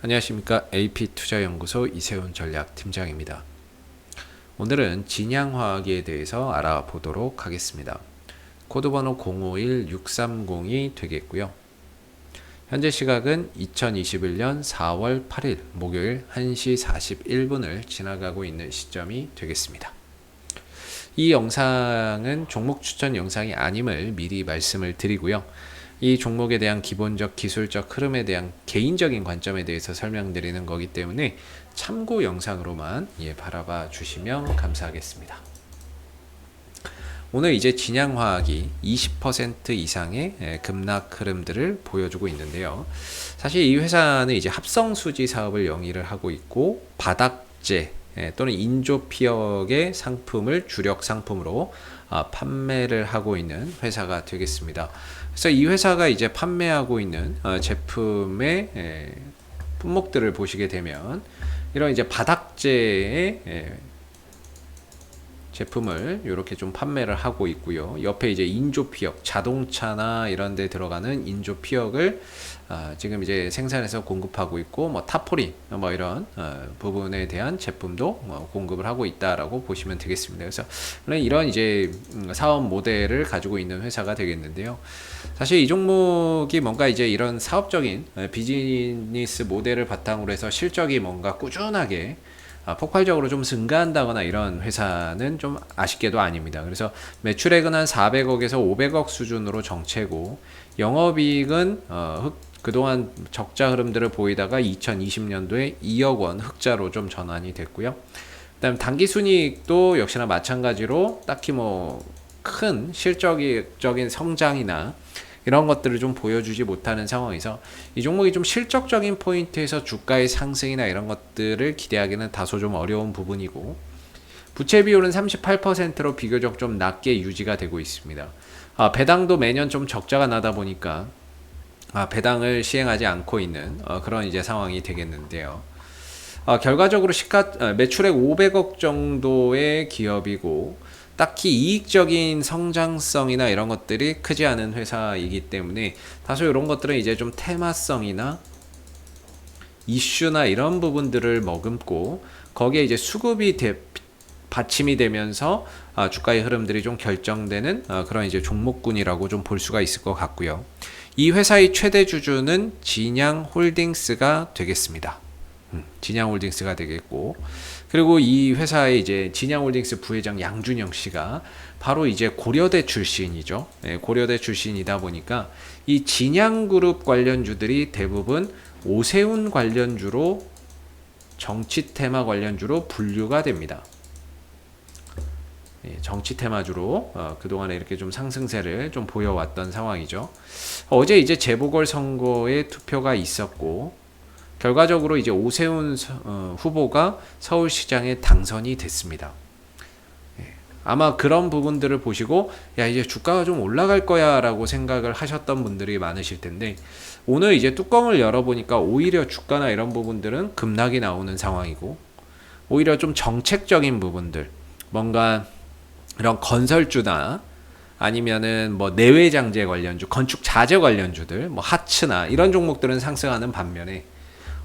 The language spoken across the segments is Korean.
안녕하십니까. AP투자연구소 이세훈 전략팀장입니다. 오늘은 진양화학에 대해서 알아보도록 하겠습니다. 코드번호 051630이 되겠고요. 현재 시각은 2021년 4월 8일 목요일 1시 41분을 지나가고 있는 시점이 되겠습니다. 이 영상은 종목 추천 영상이 아님을 미리 말씀을 드리고요. 이 종목에 대한 기본적 기술적 흐름에 대한 개인적인 관점에 대해서 설명드리는 거기 때문에 참고 영상으로만 바라봐 주시면 감사하겠습니다. 오늘 이제 진양화학이 20% 이상의 급락 흐름들을 보여주고 있는데요. 사실 이 회사는 이제 합성수지 사업을 영위를 하고 있고 바닥재 또는 인조피혁의 상품을 주력 상품으로 판매를 하고 있는 회사가 되겠습니다. 그래서 이 회사가 이제 판매하고 있는 제품의 품목들을 보시게 되면 이런 이제 바닥재의 제품을 이렇게 좀 판매를 하고 있고요. 옆에 이제 인조피혁, 자동차나 이런 데 들어가는 인조피혁을 지금 이제 생산해서 공급하고 있고, 뭐 타포린, 뭐 이런 부분에 대한 제품도 공급을 하고 있다라고 보시면 되겠습니다. 그래서 이런 이제 사업 모델을 가지고 있는 회사가 되겠는데요. 사실 이 종목이 뭔가 이제 이런 사업적인 비즈니스 모델을 바탕으로 해서 실적이 뭔가 꾸준하게 폭발적으로 좀 증가한다거나 이런 회사는 좀 아쉽게도 아닙니다. 그래서 매출액은 한 400억에서 500억 수준으로 정체고, 영업이익은 그동안 적자 흐름들을 보이다가 2020년도에 2억 원 흑자로 좀 전환이 됐고요. 그다음 당기순이익도 역시나 마찬가지로 딱히 뭐 큰 실적인 성장이나 이런 것들을 좀 보여주지 못하는 상황에서 이 종목이 좀 실적적인 포인트에서 주가의 상승이나 이런 것들을 기대하기는 다소 좀 어려운 부분이고, 부채 비율은 38%로 비교적 좀 낮게 유지가 되고 있습니다. 배당도 매년 좀 적자가 나다 보니까 배당을 시행하지 않고 있는 그런 이제 상황이 되겠는데요. 결과적으로 매출액 500억 정도의 기업이고, 딱히 이익적인 성장성이나 이런 것들이 크지 않은 회사이기 때문에 다소 이런 것들은 이제 좀 테마성이나 이슈나 이런 부분들을 머금고, 거기에 이제 수급이 받침이 되면서 주가의 흐름들이 좀 결정되는 그런 이제 종목군이라고 좀 볼 수가 있을 것 같고요. 이 회사의 최대 주주는 진양홀딩스가 되겠습니다. 진양홀딩스가 되겠고, 그리고 이 회사의 이제 진양홀딩스 부회장 양준영 씨가 바로 이제 고려대 출신이죠. 고려대 출신이다 보니까 이 진양그룹 관련주들이 대부분 오세훈 관련주로, 정치 테마 관련주로 분류가 됩니다. 정치 테마주로 그동안에 이렇게 좀 상승세를 좀 보여왔던 상황이죠. 어제 이제 재보궐선거에 투표가 있었고, 결과적으로 이제 오세훈 후보가 서울시장에 당선이 됐습니다. 아마 그런 부분들을 보시고 야, 이제 주가가 좀 올라갈 거야 라고 생각을 하셨던 분들이 많으실 텐데, 오늘 이제 뚜껑을 열어보니까 오히려 주가나 이런 부분들은 급락이 나오는 상황이고, 오히려 좀 정책적인 부분들, 뭔가 이런 건설주나 아니면은 뭐 내외장재 관련주, 건축 자재 관련주들, 뭐 하츠나 이런 종목들은 상승하는 반면에,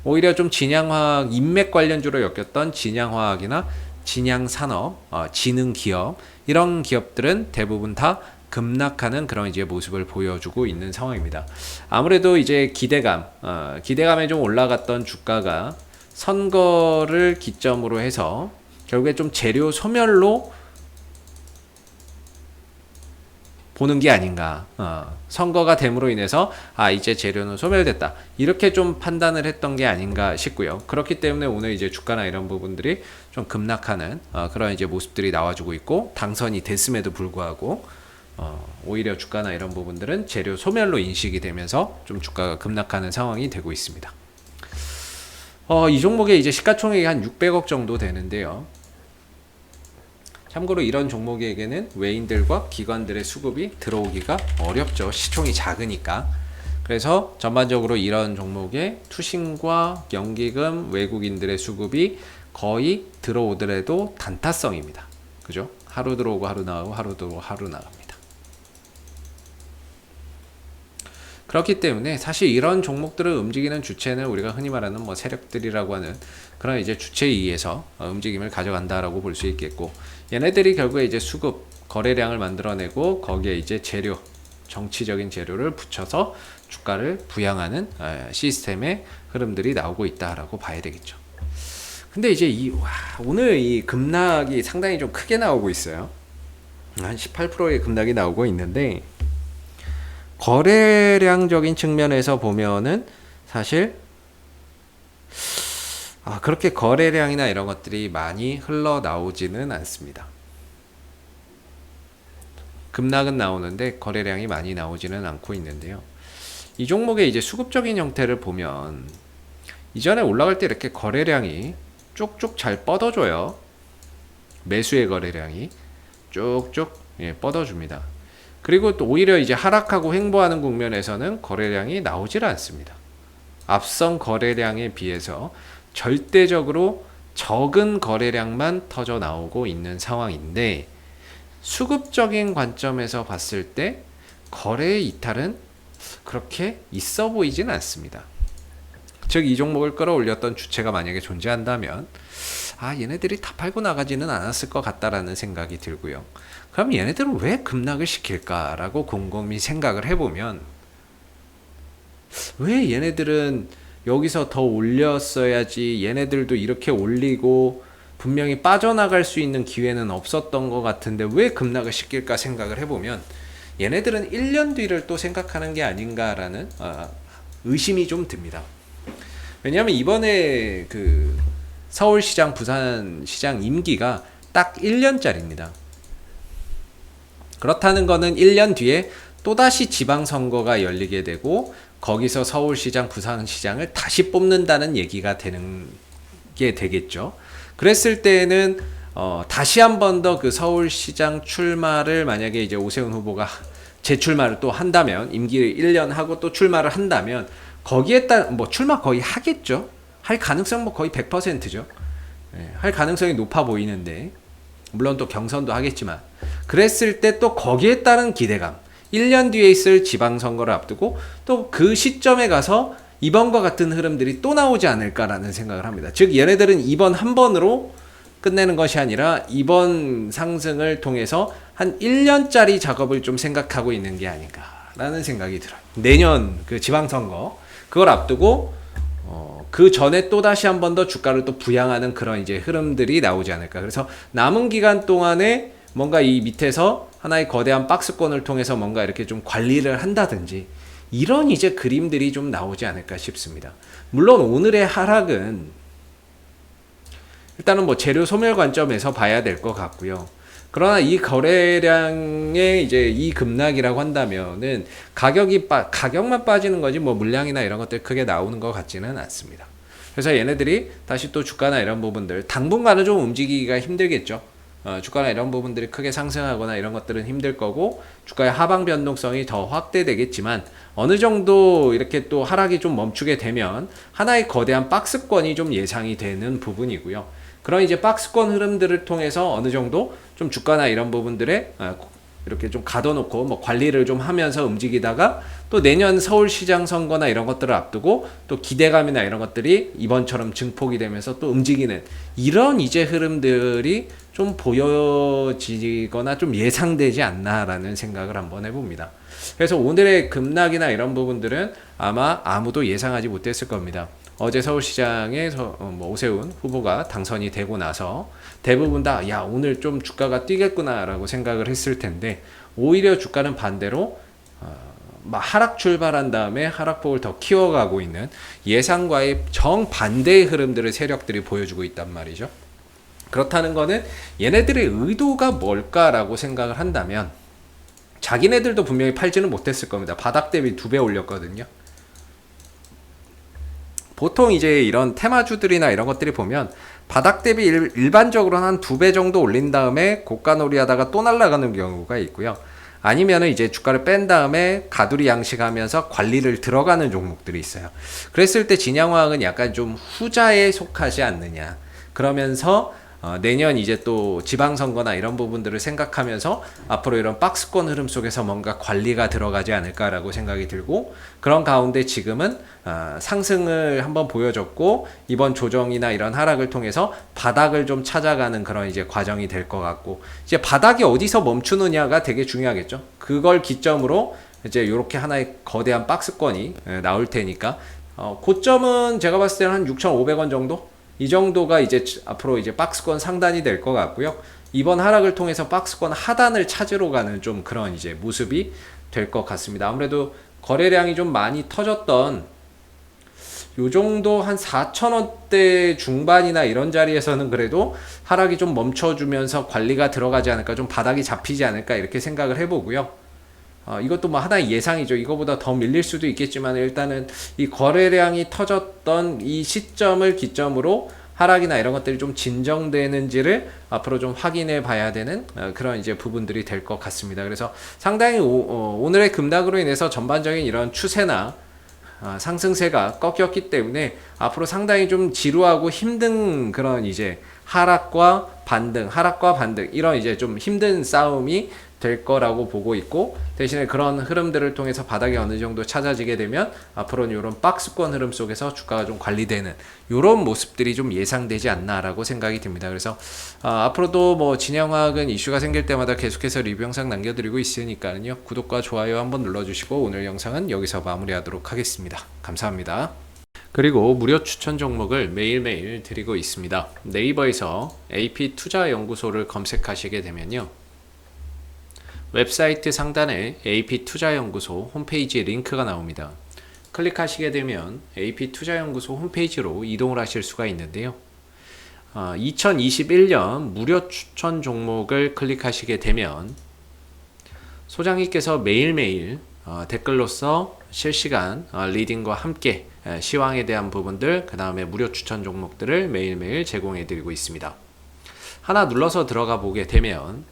오히려 좀 진양화학 인맥 관련주로 엮였던 진양화학이나 진양산업, 지능기업, 이런 기업들은 대부분 다 급락하는 그런 이제 모습을 보여주고 있는 상황입니다. 아무래도 이제 기대감에 좀 올라갔던 주가가 선거를 기점으로 해서 결국에 좀 재료 소멸로 보는 게 아닌가. 선거가 됨으로 인해서 이제 재료는 소멸됐다, 이렇게 좀 판단을 했던 게 아닌가 싶고요. 그렇기 때문에 오늘 이제 주가나 이런 부분들이 좀 급락하는 그런 이제 모습들이 나와주고 있고, 당선이 됐음에도 불구하고 오히려 주가나 이런 부분들은 재료 소멸로 인식이 되면서 좀 주가가 급락하는 상황이 되고 있습니다. 이 종목의 이제 시가총액이 한 600억 정도 되는데요. 참고로 이런 종목에게는 외인들과 기관들의 수급이 들어오기가 어렵죠. 시총이 작으니까. 그래서 전반적으로 이런 종목에 투신과 연기금, 외국인들의 수급이 거의 들어오더라도 단타성입니다. 그죠? 하루 들어오고 하루 나가고, 하루 들어오고 하루 나갑니다. 그렇기 때문에 사실 이런 종목들을 움직이는 주체는 우리가 흔히 말하는 뭐 세력들이라고 하는 그런 이제 주체에 의해서 움직임을 가져간다라고 볼 수 있겠고, 얘네들이 결국에 이제 수급 거래량을 만들어내고 거기에 이제 재료, 정치적인 재료를 붙여서 주가를 부양하는 시스템의 흐름들이 나오고 있다라고 봐야 되겠죠. 근데 이제 오늘 이 급락이 상당히 좀 크게 나오고 있어요. 한 18%의 급락이 나오고 있는데, 거래량적인 측면에서 보면은 사실 그렇게 거래량이나 이런 것들이 많이 흘러나오지는 않습니다. 급락은 나오는데 거래량이 많이 나오지는 않고 있는데요. 이 종목의 이제 수급적인 형태를 보면 이전에 올라갈 때 이렇게 거래량이 쭉쭉 잘 뻗어줘요. 매수의 거래량이 쭉쭉 뻗어줍니다. 그리고 또 오히려 이제 하락하고 횡보하는 국면에서는 거래량이 나오질 않습니다. 앞선 거래량에 비해서 절대적으로 적은 거래량만 터져 나오고 있는 상황인데, 수급적인 관점에서 봤을 때 거래의 이탈은 그렇게 있어 보이진 않습니다. 즉, 이 종목을 끌어올렸던 주체가 만약에 존재한다면 얘네들이 다 팔고 나가지는 않았을 것 같다라는 생각이 들고요. 그럼 얘네들은 왜 급락을 시킬까라고 곰곰이 생각을 해보면, 왜 얘네들은 여기서 더 올렸어야지, 얘네들도 이렇게 올리고 분명히 빠져나갈 수 있는 기회는 없었던 것 같은데 왜 급락을 시킬까 생각을 해보면, 얘네들은 1년 뒤를 또 생각하는 게 아닌가라는 의심이 좀 듭니다. 왜냐하면 이번에 그 서울시장, 부산시장 임기가 딱 1년짜리입니다. 그렇다는 거는 1년 뒤에 또다시 지방선거가 열리게 되고 거기서 서울시장, 부산시장을 다시 뽑는다는 얘기가 되는 게 되겠죠. 그랬을 때에는 다시 한 번 더 그 서울시장 출마를 만약에 이제 오세훈 후보가 재출마를 또 한다면, 임기 1년 하고 또 출마를 한다면 거기에 따라 출마 거의 하겠죠. 할 가능성 거의 100%죠. 할 가능성이 높아 보이는데, 물론 또 경선도 하겠지만, 그랬을 때 또 거기에 따른 기대감, 1년 뒤에 있을 지방선거를 앞두고 또 그 시점에 가서 이번과 같은 흐름들이 또 나오지 않을까라는 생각을 합니다. 즉, 얘네들은 이번 한 번으로 끝내는 것이 아니라 이번 상승을 통해서 한 1년짜리 작업을 좀 생각하고 있는 게 아닌가라는 생각이 들어요. 내년 그 지방선거, 그걸 앞두고 그 전에 또 다시 한 번 더 주가를 또 부양하는 그런 이제 흐름들이 나오지 않을까. 그래서 남은 기간 동안에 뭔가 이 밑에서 하나의 거대한 박스권을 통해서 뭔가 이렇게 좀 관리를 한다든지, 이런 이제 그림들이 좀 나오지 않을까 싶습니다. 물론 오늘의 하락은 일단은 재료 소멸 관점에서 봐야 될 것 같고요. 그러나 이 거래량의 이제 이 급락이라고 한다면은 가격만 빠지는 거지 물량이나 이런 것들 크게 나오는 것 같지는 않습니다. 그래서 얘네들이 다시 또 주가나 이런 부분들 당분간은 좀 움직이기가 힘들겠죠. 주가나 이런 부분들이 크게 상승하거나 이런 것들은 힘들 거고, 주가의 하방 변동성이 더 확대되겠지만 어느 정도 이렇게 또 하락이 좀 멈추게 되면 하나의 거대한 박스권이 좀 예상이 되는 부분이고요. 그런 이제 박스권 흐름들을 통해서 어느 정도 좀 주가나 이런 부분들에 이렇게 좀 가둬놓고 관리를 좀 하면서 움직이다가, 또 내년 서울시장 선거나 이런 것들을 앞두고 또 기대감이나 이런 것들이 이번처럼 증폭이 되면서 또 움직이는 이런 이제 흐름들이 좀 보여지거나 좀 예상되지 않나라는 생각을 한번 해봅니다. 그래서 오늘의 급락이나 이런 부분들은 아마 아무도 예상하지 못했을 겁니다. 어제 서울시장에 오세훈 후보가 당선이 되고 나서 대부분 다 오늘 좀 주가가 뛰겠구나 라고 생각을 했을 텐데, 오히려 주가는 반대로 하락 출발한 다음에 하락폭을 더 키워가고 있는 예상과의 정반대의 흐름들을 세력들이 보여주고 있단 말이죠. 그렇다는 거는 얘네들의 의도가 뭘까라고 생각을 한다면, 자기네들도 분명히 팔지는 못했을 겁니다. 바닥 대비 2배 올렸거든요. 보통 이제 이런 테마주들이나 이런 것들이 보면 바닥 대비 일반적으로는 한 2배 정도 올린 다음에 고가놀이 하다가 또 날아가는 경우가 있고요. 아니면은 이제 주가를 뺀 다음에 가두리 양식하면서 관리를 들어가는 종목들이 있어요. 그랬을 때 진양화학은 약간 좀 후자에 속하지 않느냐. 그러면서 내년 이제 또 지방선거나 이런 부분들을 생각하면서 앞으로 이런 박스권 흐름 속에서 뭔가 관리가 들어가지 않을까라고 생각이 들고, 그런 가운데 지금은 상승을 한번 보여줬고 이번 조정이나 이런 하락을 통해서 바닥을 좀 찾아가는 그런 이제 과정이 될 것 같고, 이제 바닥이 어디서 멈추느냐가 되게 중요하겠죠. 그걸 기점으로 이제 이렇게 하나의 거대한 박스권이 나올 테니까 고점은 제가 봤을 때는 한 6,500원 정도? 이 정도가 이제 앞으로 이제 박스권 상단이 될 것 같고요. 이번 하락을 통해서 박스권 하단을 찾으러 가는 좀 그런 이제 모습이 될 것 같습니다. 아무래도 거래량이 좀 많이 터졌던 요 정도 한 4,000원대 중반이나 이런 자리에서는 그래도 하락이 좀 멈춰주면서 관리가 들어가지 않을까, 좀 바닥이 잡히지 않을까 이렇게 생각을 해보고요. 이것도 뭐 하나의 예상이죠. 이거보다 더 밀릴 수도 있겠지만 일단은 이 거래량이 터졌던 이 시점을 기점으로 하락이나 이런 것들이 좀 진정되는지를 앞으로 좀 확인해 봐야 되는 그런 이제 부분들이 될 것 같습니다. 그래서 상당히 오늘의 급락으로 인해서 전반적인 이런 추세나 상승세가 꺾였기 때문에 앞으로 상당히 좀 지루하고 힘든 그런 이제 하락과 반등 이런 이제 좀 힘든 싸움이 될 거라고 보고 있고, 대신에 그런 흐름들을 통해서 바닥이 어느 정도 찾아지게 되면 앞으로는 이런 박스권 흐름 속에서 주가가 좀 관리되는 이런 모습들이 좀 예상되지 않나라고 생각이 듭니다. 그래서 앞으로도 뭐 진영학은 이슈가 생길 때마다 계속해서 리뷰 영상 남겨드리고 있으니까요. 구독과 좋아요 한번 눌러주시고 오늘 영상은 여기서 마무리하도록 하겠습니다. 감사합니다. 그리고 무료 추천 종목을 매일매일 드리고 있습니다. 네이버에서 AP투자연구소를 검색하시게 되면요, 웹사이트 상단에 AP투자연구소 홈페이지 링크가 나옵니다. 클릭하시게 되면 AP투자연구소 홈페이지로 이동을 하실 수가 있는데요. 2021년 무료 추천 종목을 클릭하시게 되면 소장님께서 매일매일 댓글로서 실시간 리딩과 함께 시황에 대한 부분들, 그 다음에 무료 추천 종목들을 매일매일 제공해 드리고 있습니다. 하나 눌러서 들어가 보게 되면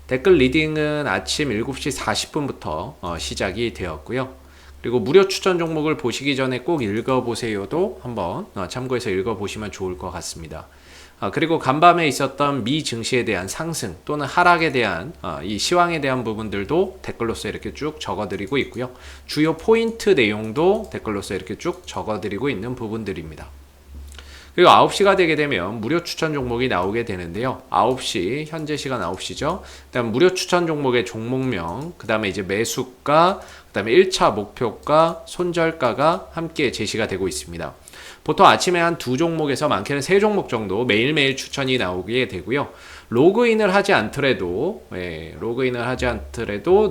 댓글 리딩은 아침 7시 40분부터 시작이 되었고요. 그리고 무료 추천 종목을 보시기 전에 꼭 읽어보세요도 한번 참고해서 읽어보시면 좋을 것 같습니다. 그리고 간밤에 있었던 미 증시에 대한 상승 또는 하락에 대한 이 시황에 대한 부분들도 댓글로서 이렇게 쭉 적어드리고 있고요. 주요 포인트 내용도 댓글로서 이렇게 쭉 적어드리고 있는 부분들입니다. 그리고 9시가 되게 되면 무료 추천 종목이 나오게 되는데요. 9시, 현재 시간 9시죠. 그 다음 무료 추천 종목의 종목명, 그 다음에 이제 매수가, 그 다음에 1차 목표가, 손절가가 함께 제시가 되고 있습니다. 보통 아침에 한 2종목에서 많게는 3종목 정도 매일매일 추천이 나오게 되고요. 로그인을 하지 않더라도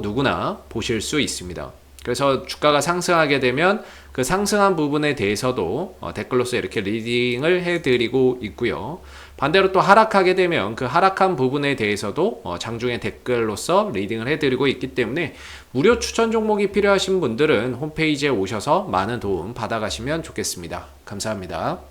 누구나 보실 수 있습니다. 그래서 주가가 상승하게 되면 그 상승한 부분에 대해서도 댓글로서 이렇게 리딩을 해드리고 있고요. 반대로 또 하락하게 되면 그 하락한 부분에 대해서도 장중에 댓글로서 리딩을 해드리고 있기 때문에 무료 추천 종목이 필요하신 분들은 홈페이지에 오셔서 많은 도움 받아가시면 좋겠습니다. 감사합니다.